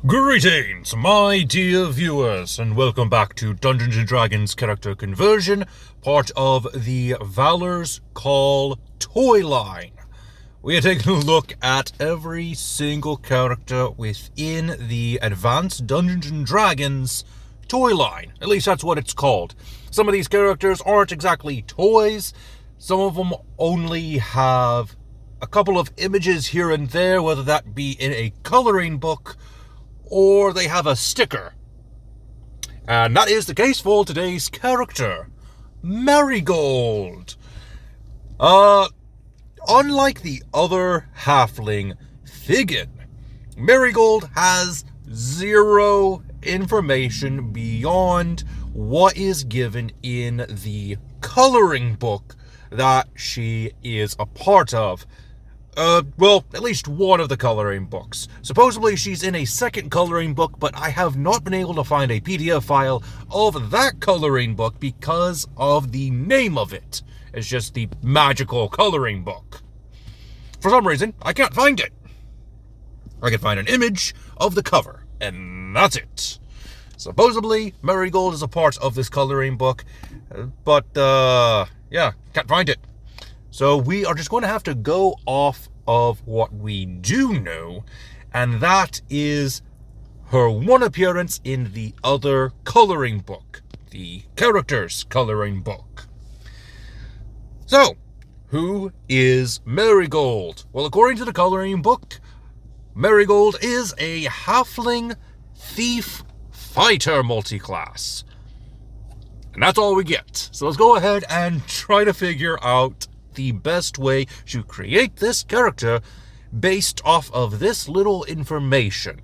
Greetings, my dear viewers, and welcome back to Dungeons & Dragons Character Conversion, part of the Valor's Call toy line. We are taking a look at every single character within the Advanced Dungeons & Dragons toy line. At least that's what it's called. Some of these characters aren't exactly toys. Some of them only have a couple of images here and there, whether that be in a coloring book or they have a sticker. And that is the case for today's character, Merrygold. Unlike the other halfling, Figgin, Merrygold has zero information beyond what is given in the coloring book that she is a part of. Well, at least one of the coloring books. Supposedly she's in a second coloring book, but I have not been able to find a PDF file of that coloring book because of the name of it. It's just the magical coloring book. For some reason, I can't find it. I can find an image of the cover, and that's it. Supposedly, Merrygold is a part of this coloring book, but, yeah, can't find it. So we are just going to have to go off of what we do know, and that is her one appearance in the other coloring book, the characters coloring book. So, who is Merrygold? Well, according to the coloring book, Merrygold is a halfling thief fighter multiclass. And that's all we get. So let's go ahead and try to figure out the best way to create this character based off of this little information.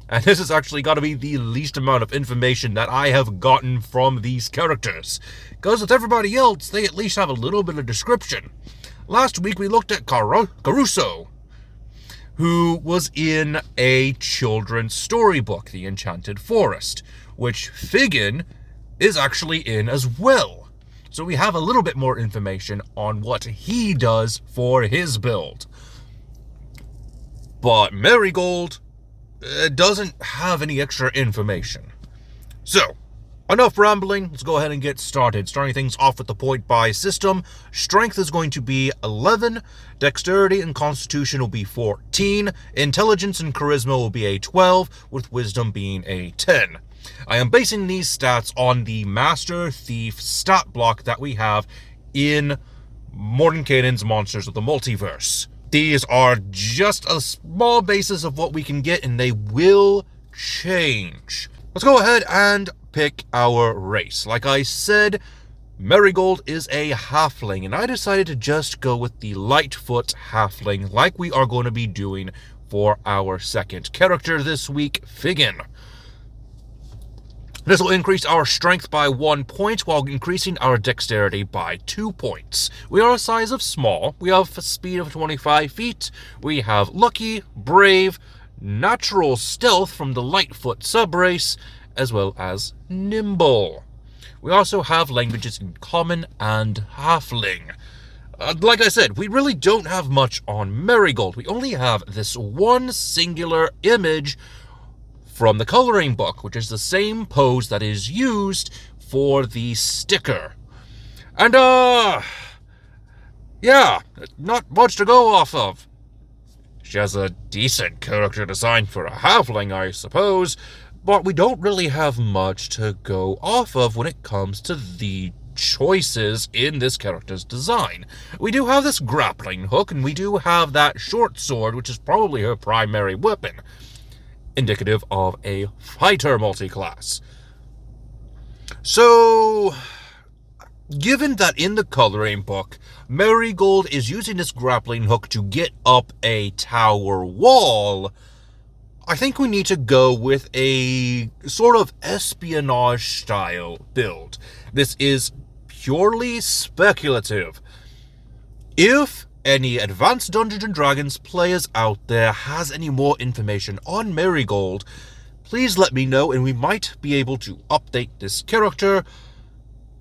And this has actually got to be the least amount of information that I have gotten from these characters. Because with everybody else, they at least have a little bit of description. Last week we looked at Caruso, who was in a children's storybook, The Enchanted Forest, which Figgin is actually in as well. So we have a little bit more information on what he does for his build. But Merrygold doesn't have any extra information. So, enough rambling, let's go ahead and get started. Starting things off with the point buy system. Strength is going to be 11, Dexterity and Constitution will be 14, Intelligence and Charisma will be a 12, with Wisdom being a 10. I am basing these stats on the Master Thief stat block that we have in Mordenkainen's Monsters of the Multiverse. These are just a small basis of what we can get, and they will change. Let's go ahead and pick our race. Like I said, Merrygold is a halfling, and I decided to just go with the Lightfoot halfling like we are going to be doing for our second character this week, Figgin. This will increase our strength by 1 point while increasing our dexterity by 2 points. We are a size of small. We have a speed of 25 feet. We have lucky, brave, natural stealth from the Lightfoot subrace, as well as nimble. We also have languages in common and halfling. Like I said, we really don't have much on Merrygold. We only have this one singular image from the coloring book, which is the same pose that is used for the sticker. And, yeah, not much to go off of. She has a decent character design for a halfling, I suppose, but we don't really have much to go off of when it comes to the choices in this character's design. We do have this grappling hook, and we do have that short sword, which is probably her primary weapon, indicative of a fighter multiclass. So, given that in the coloring book, Merrygold is using this grappling hook to get up a tower wall, I think we need to go with a sort of espionage style build. This is purely speculative. If any Advanced Dungeons & Dragons players out there has any more information on Merrygold, please let me know, and we might be able to update this character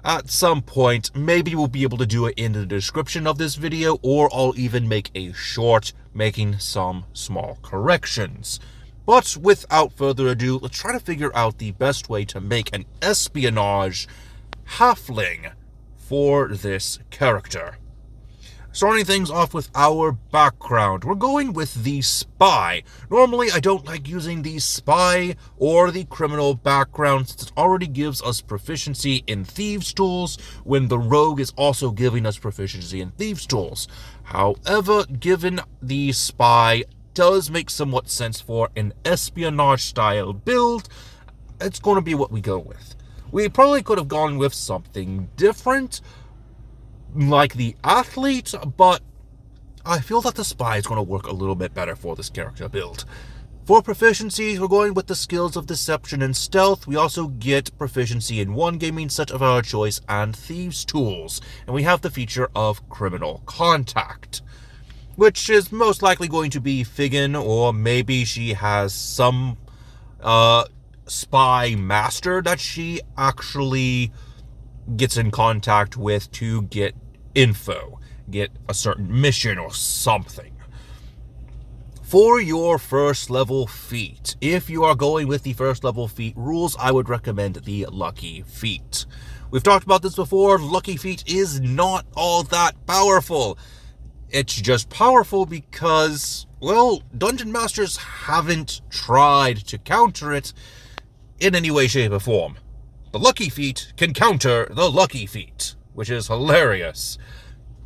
at some point. Maybe we'll be able to do it in the description of this video, or I'll even make a short making some small corrections. But without further ado, let's try to figure out the best way to make an espionage halfling for this character. Starting things off with our background, we're going with the spy. Normally, I don't like using the spy or the criminal background since it already gives us proficiency in thieves' tools when the rogue is also giving us proficiency in thieves' tools. However, given the spy does make somewhat sense for an espionage style build, it's going to be what we go with. We probably could have gone with something different, like the athlete, but I feel that the spy is going to work a little bit better for this character build. For proficiencies, we're going with the skills of deception and stealth. We also get proficiency in one gaming set of our choice and thieves' tools, and we have the feature of criminal contact, which is most likely going to be Figgin, or maybe she has some spy master that she actually gets in contact with to get info, get a certain mission or something. For your first level feat, if you are going with the first level feat rules, I would recommend the Lucky Feat. We've talked about this before. Lucky Feat is not all that powerful. It's just powerful because, well, Dungeon Masters haven't tried to counter it in any way, shape, or form. The Lucky Feat can counter the Lucky Feat, which is hilarious.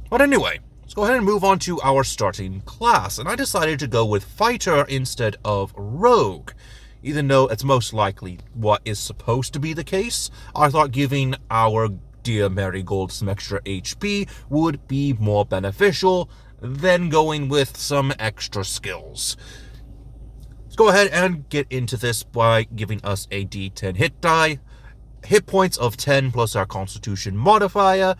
But anyway, let's go ahead and move on to our starting class, and I decided to go with Fighter instead of Rogue. Even though it's most likely what is supposed to be the case, I thought giving our dear Merrygold some extra HP would be more beneficial than going with some extra skills. Let's go ahead and get into this by giving us a D10 hit die, hit points of 10 plus our Constitution modifier,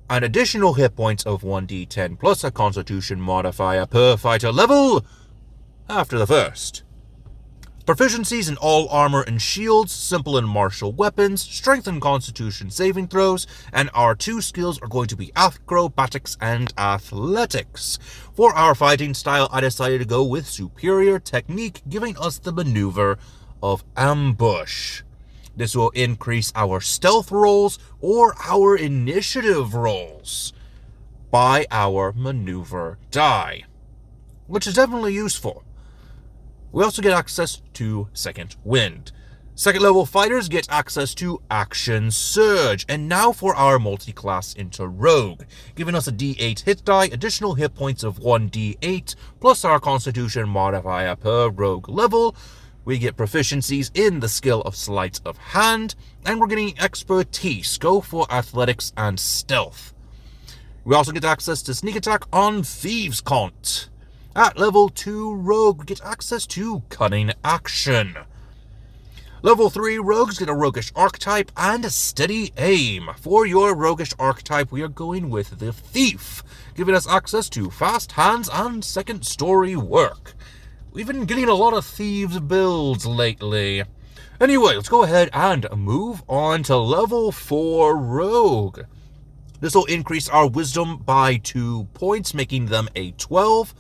an additional hit points of 1d10 plus a Constitution modifier per fighter level after the first. Proficiencies in all armor and shields, simple and martial weapons, strength and constitution saving throws, and our two skills are going to be acrobatics and athletics. For our fighting style, I decided to go with superior technique, giving us the maneuver of ambush. This will increase our stealth rolls or our initiative rolls by our maneuver die, which is definitely useful. We also get access to Second Wind. Second level fighters get access to Action Surge. And now for our multi-class into Rogue, giving us a D8 hit die, additional hit points of 1d8, plus our Constitution modifier per Rogue level. We get proficiencies in the skill of Sleight of Hand, and we're getting expertise. Go for athletics and stealth. We also get access to Sneak Attack on Thieves' Cant. At level 2 Rogue, we get access to Cunning Action. Level 3 Rogues get a Roguish Archetype and a Steady Aim. For your Roguish Archetype, we are going with the Thief, giving us access to Fast Hands and Second Story Work. We've been getting a lot of Thieves builds lately. Anyway, let's go ahead and move on to level 4 Rogue. This will increase our Wisdom by 2 points, making them a 12.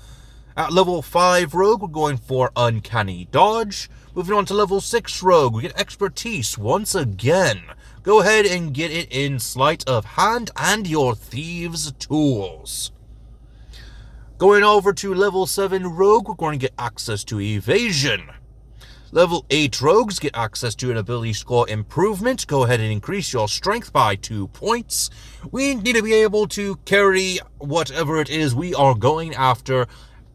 At level 5 Rogue, we're going for Uncanny Dodge. Moving on to level 6 Rogue, we get Expertise once again. Go ahead and get it in Sleight of Hand and your Thieves' Tools. Going over to level 7 Rogue, we're going to get access to Evasion. Level 8 Rogues get access to an ability score improvement. Go ahead and increase your strength by 2 points. We need to be able to carry whatever it is we are going after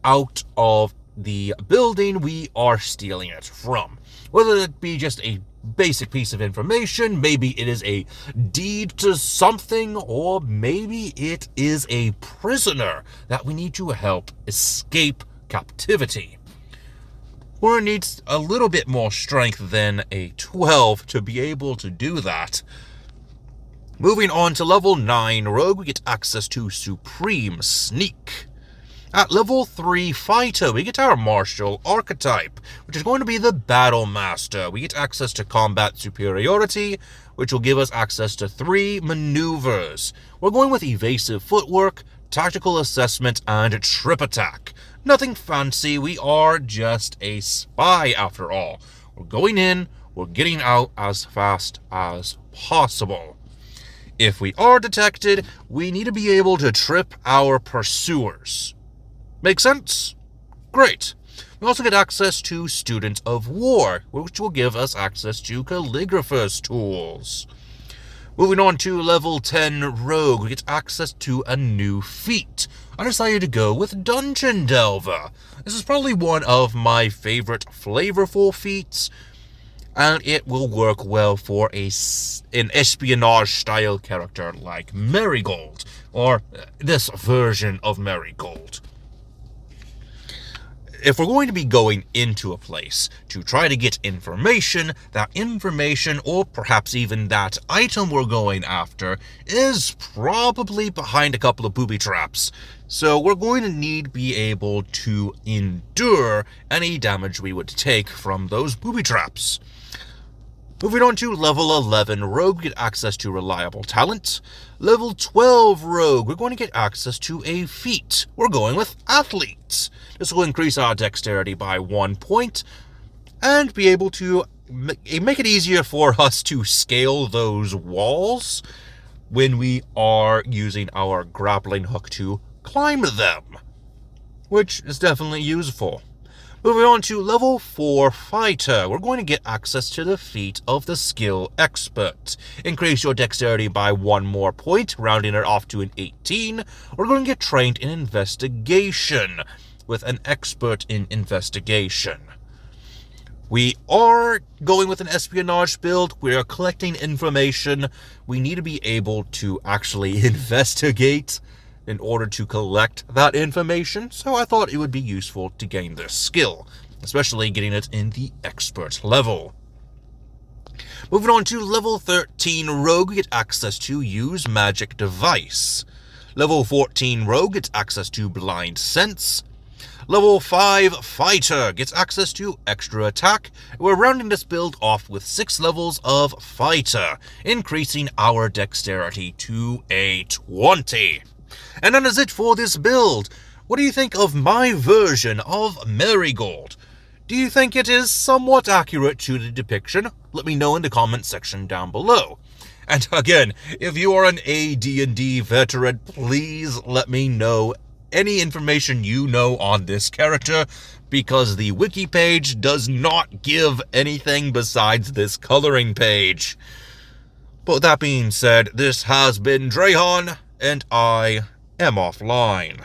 out of the building we are stealing it from. Whether it be just a basic piece of information, maybe it is a deed to something, or maybe it is a prisoner that we need to help escape captivity. Or it needs a little bit more strength than a 12 to be able to do that. Moving on to level 9 Rogue, we get access to Supreme Sneak. At level 3 Fighter, we get our Martial Archetype, which is going to be the Battle Master. We get access to Combat Superiority, which will give us access to 3 maneuvers. We're going with Evasive Footwork, tactical assessment, and trip attack. Nothing fancy, we are just a spy after all. We're going in, we're getting out as fast as possible. If we are detected, we need to be able to trip our pursuers. Make sense? Great. We also get access to Student of War, which will give us access to Calligrapher's tools. Moving on to level 10 Rogue, we get access to a new feat. I decided to go with Dungeon Delver. This is probably one of my favorite flavorful feats, and it will work well for an espionage-style character like Merrygold, or this version of Merrygold. If we're going to be going into a place to try to get information, that information, or perhaps even that item we're going after, is probably behind a couple of booby traps. So we're going to need to be able to endure any damage we would take from those booby traps. Moving on to level 11 Rogue, get access to Reliable Talent. Level 12 Rogue, we're going to get access to a feat. We're going with Athlete. This will increase our dexterity by 1 point, and be able to make it easier for us to scale those walls when we are using our grappling hook to climb them, which is definitely useful. Moving on to level 4 Fighter, we're going to get access to the feat of the Skill Expert. Increase your dexterity by 1 more point, rounding it off to an 18. We're going to get trained in Investigation, with an Expert in Investigation. We are going with an espionage build. We are collecting information. We need to be able to actually investigate in order to collect that information, so I thought it would be useful to gain this skill, especially getting it in the expert level. Moving on to level 13 Rogue, get access to Use Magic Device. Level 14 Rogue gets access to Blind Sense. Level 5 Fighter gets access to Extra Attack. We're rounding this build off with 6 levels of Fighter, increasing our dexterity to a 20. And that is it for this build. What do you think of my version of Merrygold? Do you think it is somewhat accurate to the depiction? Let me know in the comment section down below. And again, if you are an AD&D veteran, please let me know any information you know on this character, because the wiki page does not give anything besides this coloring page. But that being said, this has been Drahan, and I am offline.